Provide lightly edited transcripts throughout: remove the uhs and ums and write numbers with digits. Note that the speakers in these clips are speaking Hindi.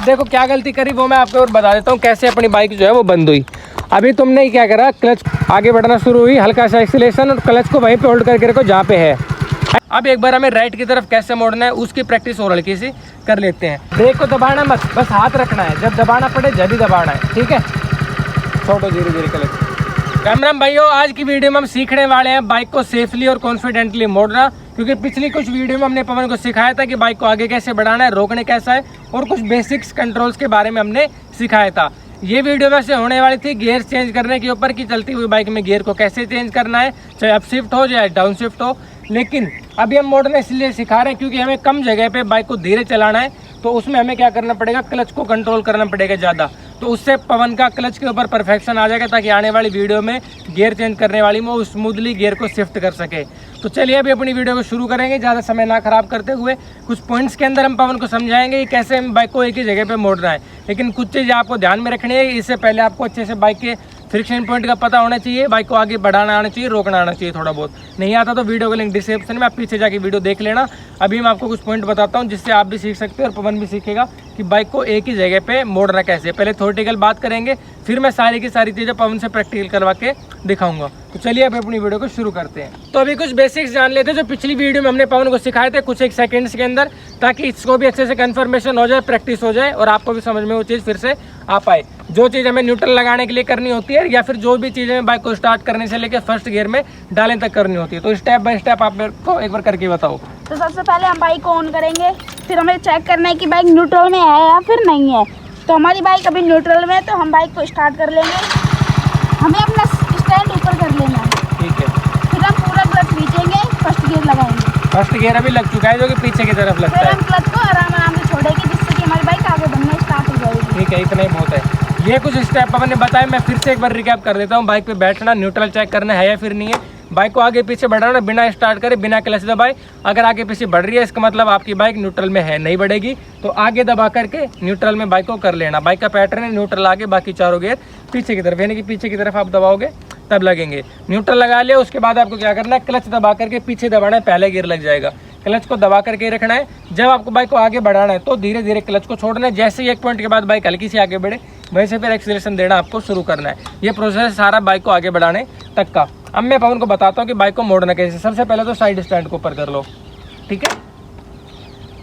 देखो क्या गलती करी वो मैं आपको और बता देता हूँ कैसे अपनी बाइक जो है वो बंद हुई। अभी तुमने क्या करा, क्लच आगे बढ़ना शुरू हुई, हल्का सा एक्सीलरेशन और क्लच को वहीं पे होल्ड करके रखो जहाँ पे है। अब एक बार हमें राइट की तरफ कैसे मोड़ना है उसकी प्रैक्टिस और हल्की सी कर लेते हैं। ब्रेक को दबाना मत, बस हाथ रखना है, जब दबाना पड़े जब ही दबाना है, ठीक है। छोड़ो धीरे धीरे क्लच। कैमरामैन भाइयों, आज की वीडियो में हम सीखने वाले हैं बाइक को सेफली और कॉन्फिडेंटली मोड़ना, क्योंकि पिछली कुछ वीडियो में हमने पवन को सिखाया था कि बाइक को आगे कैसे बढ़ाना है, रोकने कैसा है, और कुछ बेसिक्स कंट्रोल्स के बारे में हमने सिखाया था। ये वीडियो वैसे होने वाली थी गियर चेंज करने के ऊपर कि चलती हुई बाइक में गियर को कैसे चेंज करना है, चाहे अप शिफ्ट हो चाहे डाउन शिफ्ट हो। लेकिन अभी हम मोड़ना इसलिए सिखा रहे हैं क्योंकि हमें कम जगह पे बाइक को धीरे चलाना है, तो उसमें हमें क्या करना पड़ेगा, क्लच को कंट्रोल करना पड़ेगा ज़्यादा। तो उससे पवन का क्लच के ऊपर परफेक्शन आ जाएगा, ताकि आने वाली वीडियो में गियर चेंज करने वाली में वो स्मूथली गियर को शिफ्ट कर सके। तो चलिए अभी अपनी वीडियो को शुरू करेंगे, ज़्यादा समय ना खराब करते हुए। कुछ पॉइंट्स के अंदर हम पवन को समझाएंगे कि कैसे हम बाइक को एक ही जगह पे मोड़ना है, लेकिन कुछ चीज़ें आपको ध्यान में रखनी है। इससे पहले आपको अच्छे से बाइक के फ्रिक्शन पॉइंट का पता होना चाहिए, बाइक को आगे बढ़ाना आना चाहिए, रोकना आना चाहिए। थोड़ा बहुत नहीं आता तो वीडियो का लिंक डिस्क्रिप्शन में, आप पीछे जाके वीडियो देख लेना। अभी मैं आपको कुछ पॉइंट बताता हूँ जिससे आप भी सीख सकते हो और पवन भी सीखेगा कि बाइक को एक ही जगह पे मोड़ना कैसे। पहले थ्योरेटिकल बात करेंगे, फिर मैं सारी की सारी चीज़ें पवन से प्रैक्टिकल करवा के दिखाऊंगा। तो चलिए अभी अपनी वीडियो को शुरू करते हैं। तो अभी कुछ बेसिक्स जान लेते हैं जो पिछली वीडियो में हमने पवन को सिखाए थे कुछ एक सेकंड्स के अंदर, ताकि इसको भी अच्छे से कंफर्मेशन हो जाए, प्रैक्टिस हो जाए और आपको भी समझ में वो चीज़ फिर से आ पाए। जो चीज़ हमें न्यूट्रल लगाने के लिए करनी होती है, या फिर जो भी चीज़ें बाइक को स्टार्ट करने से लेकर फर्स्ट गियर में डालने तक करनी होती है, तो स्टेप बाय स्टेप आप मेरे को एक बार करके बताओ। तो सबसे पहले हम बाइक को ऑन करेंगे, फिर हमें चेक करना है कि बाइक न्यूट्रल में है या फिर नहीं है। तो हमारी बाइक अभी न्यूट्रल में है, तो हम बाइक को स्टार्ट कर लेंगे। हमें अपना स्टैंड ऊपर कर लेना है, ठीक है। फिर हम पूरा क्लच खींचेंगे, फर्स्ट गियर लगाएंगे। फर्स्ट गियर अभी लग चुका है जो कि पीछे की तरफ लगता फिर है। हम क्लच को आराम आराम से छोड़ेंगे, जिससे कि हमारी बाइक आगे बढ़ना स्टार्ट हो जाएगी। ठीक है, इतना ही बहुत है। ये कुछ स्टेप अपन ने बताया, मैं फिर से एक बार रिकैप कर देता हूँ। बाइक पे बैठना, न्यूट्रल चेक करना है या फिर नहीं है, बाइक को आगे पीछे बढ़ाना बिना स्टार्ट करे, बिना क्लच दबाए। अगर आगे पीछे बढ़ रही है इसका मतलब आपकी बाइक न्यूट्रल में है, नहीं बढ़ेगी, तो आगे दबा करके न्यूट्रल में बाइक को कर लेना। बाइक का पैटर्न है न्यूट्रल आगे, बाकी चारों गियर पीछे की तरफ, यानी कि पीछे की तरफ आप दबाओगे तब लगेंगे। न्यूट्रल लगा लिया, उसके बाद आपको क्या करना है, क्लच दबा करके पीछे दबाना है, पहले गियर लग जाएगा। क्लच को दबा करके रखना है। जब आपको बाइक को आगे बढ़ाना है तो धीरे धीरे क्लच को छोड़ना है। जैसे ही एक पॉइंट के बाद बाइक हल्की सी आगे बढ़े, वैसे फिर एक्सीलरेशन देना आपको शुरू करना है। ये प्रोसेस सारा बाइक को आगे बढ़ाने तक का। अब मैं पवन को बताता हूँ कि बाइक को मोड़ना कैसे। सबसे पहले तो साइड स्टैंड को ऊपर कर लो, ठीक है।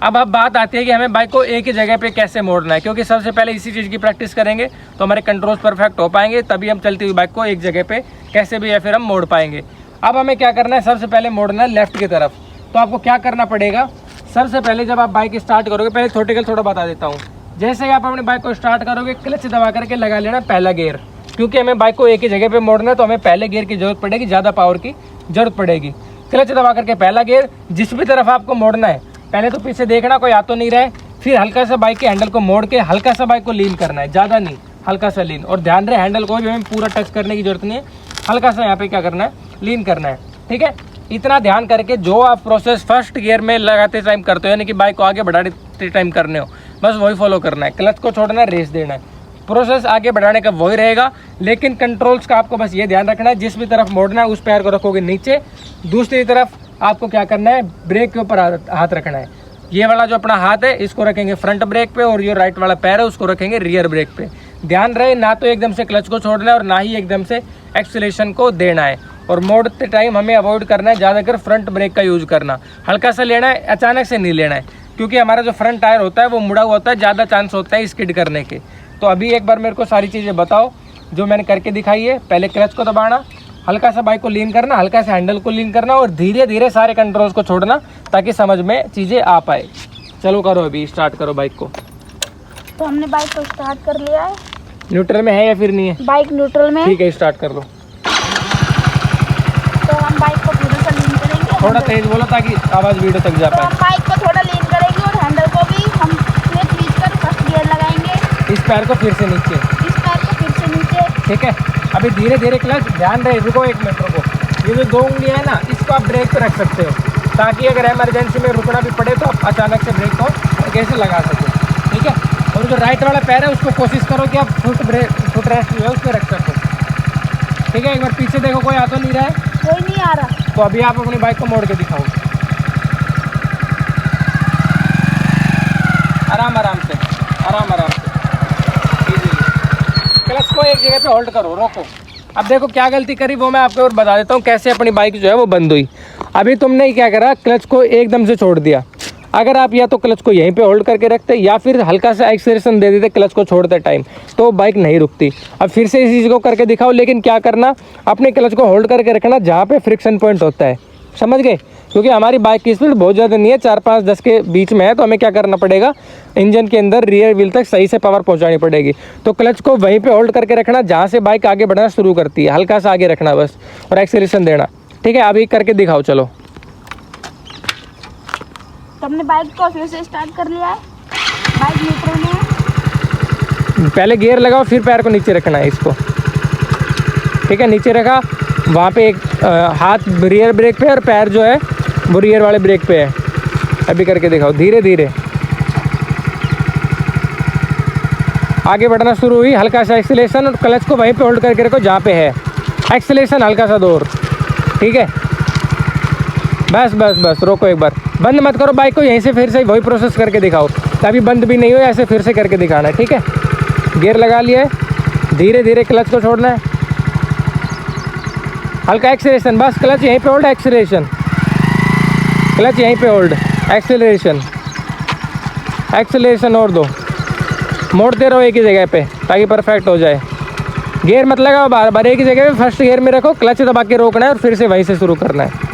अब बात आती है कि हमें बाइक को एक ही जगह पे कैसे मोड़ना है, क्योंकि सबसे पहले इसी चीज़ की प्रैक्टिस करेंगे तो हमारे कंट्रोल्स परफेक्ट हो पाएंगे, तभी हम चलती हुई बाइक को एक जगह पे कैसे भी या फिर हम मोड़ पाएंगे। अब हमें क्या करना है, सबसे पहले मोड़ना है लेफ्ट की तरफ। तो आपको क्या करना पड़ेगा, सबसे पहले जब आप बाइक स्टार्ट करोगे, पहले थ्योरेटिकल थोड़ा बता देता हूँ। जैसे ही आप अपनी बाइक को स्टार्ट करोगे, क्लच दबा करके लगा लेना पहला गियर, क्योंकि हमें बाइक को एक ही जगह पे मोड़ना है, तो हमें पहले गियर की जरूरत पड़ेगी, ज़्यादा पावर की जरूरत पड़ेगी। क्लच दबा करके पहला गियर, जिस भी तरफ आपको मोड़ना है पहले तो पीछे देखना कोई आ तो नहीं रहा है, फिर हल्का सा बाइक के हैंडल को मोड़ के हल्का सा बाइक को लीन करना है, ज़्यादा नहीं, हल्का सा लीन। और ध्यान रहे हैंडल को भी हमें पूरा टच करने की जरूरत नहीं है, हल्का सा यहाँ पे क्या करना है, लीन करना है, ठीक है। इतना ध्यान करके जो आप प्रोसेस फर्स्ट गियर में लगाते टाइम करते हो, यानी कि बाइक को आगे बढ़ाते टाइम करने हो, बस वही फॉलो करना है। क्लच को छोड़ना है, रेस देना है, प्रोसेस आगे बढ़ाने का वही रहेगा। लेकिन कंट्रोल्स का आपको बस ये ध्यान रखना है, जिस भी तरफ मोड़ना है उस पैर को रखोगे नीचे, दूसरी तरफ आपको क्या करना है, ब्रेक के ऊपर हाथ रखना है। ये वाला जो अपना हाथ है इसको रखेंगे फ्रंट ब्रेक पे, और ये राइट वाला पैर है उसको रखेंगे रियर ब्रेक पे। ध्यान रहे ना तो एकदम से क्लच को छोड़ना है और ना ही एकदम से एक्सीलरेशन को देना है। और मोड़ते टाइम हमें अवॉइड करना है ज़्यादातर फ्रंट ब्रेक का यूज करना, हल्का सा लेना है, अचानक से नहीं लेना है, क्योंकि हमारा जो फ्रंट टायर होता है वो मुड़ा हुआ होता है, ज़्यादा चांस होता है स्किड करने के। तो अभी एक बार मेरे को सारी चीज़ें बताओ जो मैंने करके दिखाई है। पहले क्लच को दबाना, हल्का सा बाइक को लीन करना, हल्का सा हैंडल को लीन करना, और धीरे धीरे सारे कंट्रोल्स को छोड़ना, ताकि समझ में चीज़ें आ पाए। चलो करो, अभी स्टार्ट करो बाइक को। तो हमने बाइक को स्टार्ट कर लिया है। न्यूट्रल में है या फिर नहीं है? बाइक न्यूट्रल में, ठीक है, स्टार्ट कर लो। तो हम बाइक को पूरा सा लीन करेंगे, थोड़ा तेज बोलो ताकि आवाज़ वीडियो तक जा तो पाए। हम बाइक को थोड़ा लीन करेंगे और हैंडल को भी हम क्लच खींचकर फर्स्ट गियर लगाएंगे। इस पैर को फिर से नीचे, इस पैर को फिर से नीचे, ठीक है। अभी धीरे धीरे क्लच, ध्यान रहे, रुको एक मिनट रुको। ये जो 2 उंगलियां है ना, इसको आप ब्रेक पे रख सकते हो, ताकि अगर इमरजेंसी में रुकना भी पड़े तो आप अचानक से ब्रेक को कैसे लगा सको, ठीक है। और जो राइट वाला पैर है उसको कोशिश करो कि आप फुट रेस्ट जो है उस पर रख सको, ठीक है। एक बार पीछे देखो, कोई आ तो नहीं रहा है? कोई नहीं आ रहा। तो अभी आप अपनी बाइक को मोड़ के दिखाओ, आराम आराम से, आराम आराम से क्लच को एक जगह पे होल्ड करो, रोको। अब देखो क्या गलती करी वो मैं आपको और बता देता हूँ कैसे अपनी बाइक जो है वो बंद हुई। अभी तुमने क्या करा, क्लच को एकदम से छोड़ दिया। अगर आप या तो क्लच को यहीं पे होल्ड करके रखते या फिर हल्का सा एक्सेलरेशन दे देते क्लच को छोड़ते टाइम, तो बाइक नहीं रुकती। अब फिर से इस चीज़ को करके दिखाओ, लेकिन क्या करना, अपने क्लच को होल्ड करके रखना जहाँ पे फ्रिक्शन पॉइंट होता है, समझ गए? क्योंकि हमारी बाइक की स्पीड बहुत ज़्यादा नहीं है, 4-5-10 के बीच में है, तो हमें क्या करना पड़ेगा, इंजन के अंदर रियर व्हील तक सही से पावर पहुंचानी पड़ेगी। तो क्लच को वहीं पे होल्ड करके रखना जहाँ से बाइक आगे बढ़ना शुरू करती है, हल्का सा आगे रखना बस, और एक्सेलरेशन देना। ठीक है, अभी करके दिखाओ, चलो। तो हमने बाइक को फिर से स्टार्ट कर लिया है, बाइक न्यूट्रल में है। पहले गियर लगाओ, फिर पैर को नीचे रखना है इसको। ठीक है, नीचे रखा, वहाँ पे एक हाथ रियर ब्रेक पे और पैर जो है वो रियर वाले ब्रेक पे है। अभी करके दिखाओ, धीरे धीरे आगे बढ़ना शुरू हुई, हल्का सा एक्सीलरेशन, और क्लच को वहीं पे होल्ड करके रखो जहाँ पे है, एक्सीलरेशन हल्का सा दो और। ठीक है, बस बस बस, रोको एक बार, बंद मत करो बाइक को, यहीं से फिर से वही प्रोसेस करके दिखाओ, तभी बंद भी नहीं हो, ऐसे फिर से करके दिखाना है। ठीक है, गियर लगा लिया है, धीरे धीरे क्लच को छोड़ना है, हल्का एक्सीलरेशन, बस क्लच यहीं पे होल्ड, एक्सीलरेशन, क्लच यहीं पे होल्ड, एक्सीलरेशन, एक्सीलरेशन और दो, मोड़ते रहो एक ही जगह पे ताकि परफेक्ट हो जाए। गियर मत लगाओ बार बार, एक ही जगह पे फर्स्ट गियर में रखो, क्लच दबा के रोकना है और फिर से वहीं से शुरू करना है।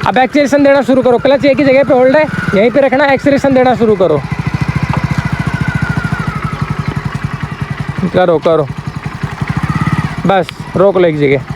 अब एक्सीलरेशन देना शुरू करो, क्लच एक ही जगह पे होल्ड है, यहीं पे रखना, एक्सीलरेशन देना शुरू करो, करो करो, बस रोक लो एक जगह।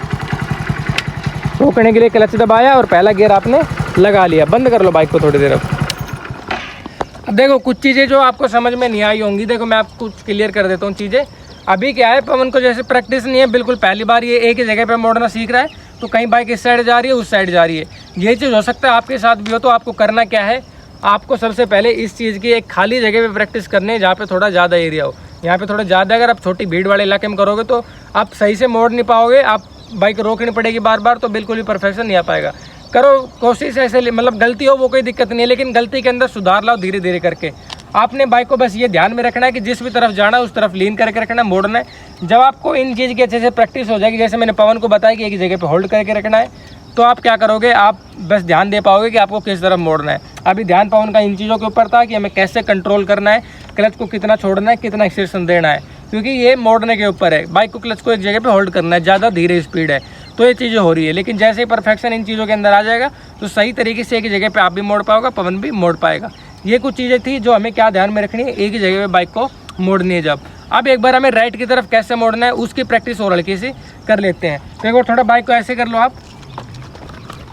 रोकने के लिए क्लच दबाया और पहला गियर आपने लगा लिया, बंद कर लो बाइक को थोड़ी देर। अब देखो कुछ चीज़ें जो आपको समझ में नहीं आई होंगी, देखो मैं आपको कुछ क्लियर कर देता हूँ चीज़ें। अभी क्या है, पवन को जैसे प्रैक्टिस नहीं है, बिल्कुल पहली बार ये एक ही जगह पे मोड़ना सीख रहा है, तो कहीं बाइक इस साइड जा रही है, उस साइड जा रही है। ये चीज़ हो सकता है आपके साथ भी हो, तो आपको करना क्या है, आपको सबसे पहले इस चीज़ की एक खाली जगह पे प्रैक्टिस करनी है जहाँ पे थोड़ा ज़्यादा एरिया हो। यहाँ पे थोड़ा ज़्यादा, अगर आप छोटी भीड़ वाले इलाके में करोगे तो आप सही से मोड़ नहीं पाओगे, आप बाइक रोकनी पड़ेगी बार बार, तो बिल्कुल भी परफेक्शन नहीं आ पाएगा। करो कोशिश ऐसे, मतलब गलती हो वो कोई दिक्कत नहीं है, लेकिन गलती के अंदर सुधार लाओ धीरे धीरे करके। आपने बाइक को बस ये ध्यान में रखना है कि जिस भी तरफ जाना है उस तरफ लीन करके रखना है, मोड़ना है। जब आपको इन चीज़ की अच्छे से प्रैक्टिस हो जाएगी, जैसे मैंने पवन को बताया कि एक जगह पे होल्ड करके रखना है, तो आप क्या करोगे, आप बस ध्यान दे पाओगे कि आपको किस तरफ मोड़ना है। अभी ध्यान पवन का इन चीज़ों के ऊपर था कि हमें कैसे कंट्रोल करना है, क्लच को कितना छोड़ना है, कितना एक्सीलरेशन देना है, क्योंकि ये मोड़ने के ऊपर है। बाइक को क्लच को एक जगह पे होल्ड करना है, ज़्यादा धीरे स्पीड है, तो ये चीज़ें हो रही है। लेकिन जैसे ही परफेक्शन इन चीज़ों के अंदर आ जाएगा तो सही तरीके से एक ही जगह पे आप भी मोड़ पाओगे, पवन भी मोड़ पाएगा। ये कुछ चीज़ें थी जो हमें क्या ध्यान में रखनी है, एक ही जगह पे बाइक को मोड़नी है। जब अब एक बार हमें राइट की तरफ कैसे मोड़ना है उसकी प्रैक्टिस और हल्की सी कर लेते हैं। तो एक बार थोड़ा बाइक को ऐसे कर लो आप,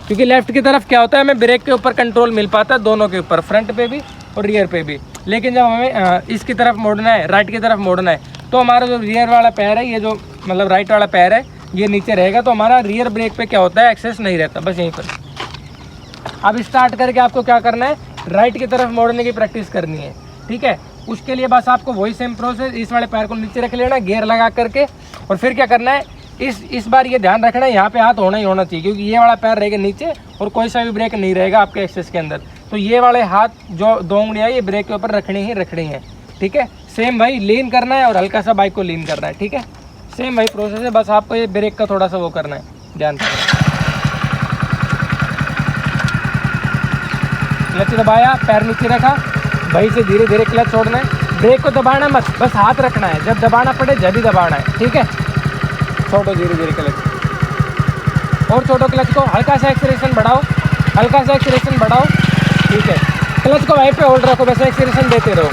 क्योंकि लेफ्ट की तरफ क्या होता है, हमें ब्रेक के ऊपर कंट्रोल मिल पाता है, दोनों के ऊपर, फ्रंट पे भी और रियर पे भी। लेकिन जब हमें इसकी तरफ मोड़ना है, राइट की तरफ मोड़ना है, तो हमारा जो रियर वाला पैर है, ये जो मतलब राइट वाला पैर है, ये नीचे रहेगा, तो हमारा रियर ब्रेक पे क्या होता है, एक्सेस नहीं रहता, बस यहीं पर। अब स्टार्ट करके आपको क्या करना है, राइट की तरफ मोड़ने की प्रैक्टिस करनी है। ठीक है, उसके लिए बस आपको वही सेम प्रोसेस, इस वाले पैर को नीचे रख लेना गियर लगा करके, और फिर क्या करना है, इस बार ये ध्यान रखना है यहाँ पे हाथ होना ही होना चाहिए, क्योंकि ये वाला पैर रहेगा नीचे और कोई सा भी ब्रेक नहीं रहेगा आपके एक्सेस के अंदर। तो ये वाले हाथ जो 2 उंगलियाँ ये ब्रेक के ऊपर रखनी है। ठीक है, सेम भाई लीन करना है और हल्का सा बाइक को लीन करना है। ठीक है, सेम भाई प्रोसेस है, बस आपको ये ब्रेक का थोड़ा सा वो करना है, ध्यान करना। क्लच दबाया, पैर नीचे रखा, वहीं से धीरे धीरे क्लच छोड़ना है, ब्रेक को दबाना मत, बस हाथ रखना है, जब दबाना पड़े जब ही दबाना है। ठीक है, छोड़ो धीरे धीरे क्लच, और छोड़ो क्लच को, हल्का सा एक्सीलरेशन बढ़ाओ, हल्का सा एक्सीलरेशन बढ़ाओ। ठीक है, क्लच को वहीं पे होल्ड रखो, बस एक्सीलरेशन देते रहो,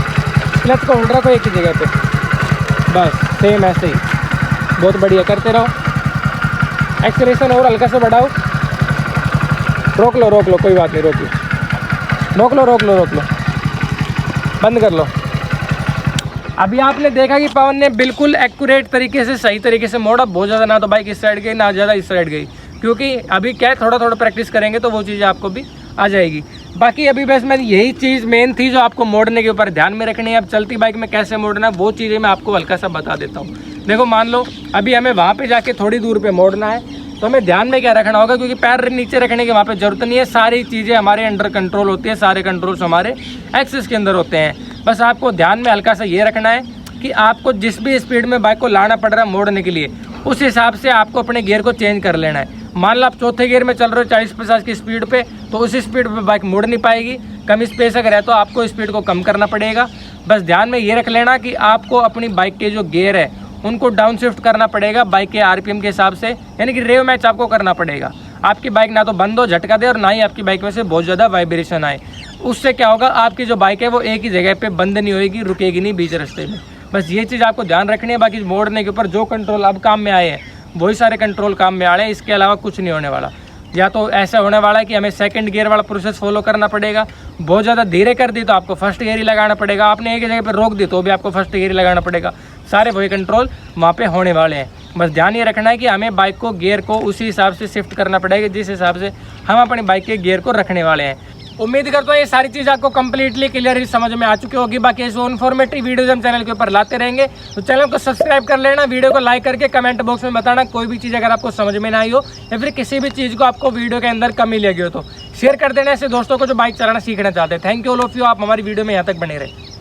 क्लच को होल्ड रखो एक ही जगह पे, बस सेम ऐसे ही, बहुत बढ़िया करते रहो। एक्सीलरेशन और हल्का सा बढ़ाओ, रोक लो कोई बात नहीं, रोक लो, बंद कर लो। अभी आपने देखा कि पवन ने बिल्कुल एक्यूरेट तरीके से, सही तरीके से मोड़ा, बहुत ज़्यादा ना तो बाइक इस साइड गई ना ज़्यादा इस साइड गई, क्योंकि अभी क्या है, थोड़ा थोड़ा प्रैक्टिस करेंगे तो वो चीज़ें आपको भी आ जाएगी। बाकी अभी बस मैं यही चीज़ मेन थी जो आपको मोड़ने के ऊपर ध्यान में रखनी है। अब चलती बाइक में कैसे मोड़ना है वो चीज़ें मैं आपको हल्का सा बता देता हूँ। देखो मान लो अभी हमें वहाँ पे जाके थोड़ी दूर पे मोड़ना है, तो हमें ध्यान में क्या रखना होगा, क्योंकि पैर नीचे रखने की वहाँ पे ज़रूरत नहीं है, सारी चीज़ें हमारे अंडर कंट्रोल होती है, सारे कंट्रोल्स हमारे एक्सेस के अंदर होते हैं। बस आपको ध्यान में हल्का सा ये रखना है कि आपको जिस भी स्पीड में बाइक को लाना पड़ रहा है मोड़ने के लिए, उस हिसाब से आपको अपने गियर को चेंज कर लेना है। मान लो आप चौथे गियर में चल रहे हो 40-50 की स्पीड पे, तो उस स्पीड पे बाइक मुड़ नहीं पाएगी। कम स्पेस अगर है तो आपको स्पीड को कम करना पड़ेगा। बस ध्यान में ये रख लेना कि आपको अपनी बाइक के जो गियर है उनको डाउन शिफ्ट करना पड़ेगा बाइक के आरपीएम के हिसाब से, यानी कि रेव मैच आपको करना पड़ेगा। आपकी बाइक ना तो बंद हो, झटका दे, और ना ही आपकी बाइक में से बहुत ज़्यादा वाइब्रेशन आए। उससे क्या होगा, आपकी जो बाइक है वो एक ही जगह पे बंद नहीं होएगी, रुकेगी नहीं बीच रास्ते में। बस ये चीज़ आपको ध्यान रखनी है। बाकी मोड़ने के ऊपर जो कंट्रोल अब काम में आए हैं वही सारे कंट्रोल काम में आ रहे हैं, इसके अलावा कुछ नहीं होने वाला। या तो ऐसा होने वाला है कि हमें सेकंड गियर वाला प्रोसेस फॉलो करना पड़ेगा, बहुत ज़्यादा धीरे कर दी तो आपको फर्स्ट गियर ही लगाना पड़ेगा, आपने एक ही जगह पर रोक दी तो भी आपको फर्स्ट गियर ही लगाना पड़ेगा। सारे वही कंट्रोल वहाँ पे होने वाले हैं। बस ध्यान ये रखना है कि हमें बाइक को गियर को उसी हिसाब से शिफ्ट करना पड़ेगा जिस हिसाब से हम अपनी बाइक के गियर को रखने वाले हैं। उम्मीद करता हूँ ये सारी चीज़ आपको कंप्लीटली क्लियरली समझ में आ चुकी होगी। बाकी ऐसे इन्फॉर्मेटिव वीडियोज हम चैनल के ऊपर लाते रहेंगे, तो चैनल को सब्सक्राइब कर लेना, वीडियो को लाइक करके कमेंट बॉक्स में बताना कोई भी चीज़ अगर आपको समझ में ना आई हो या फिर किसी भी चीज़ को आपको वीडियो के अंदर कमी लगी हो तो शेयर कर देना ऐसे दोस्तों को जो बाइक चलाना सीखना चाहते हैं। Thank you all of you, आप हमारी वीडियो में यहाँ तक बने रहे।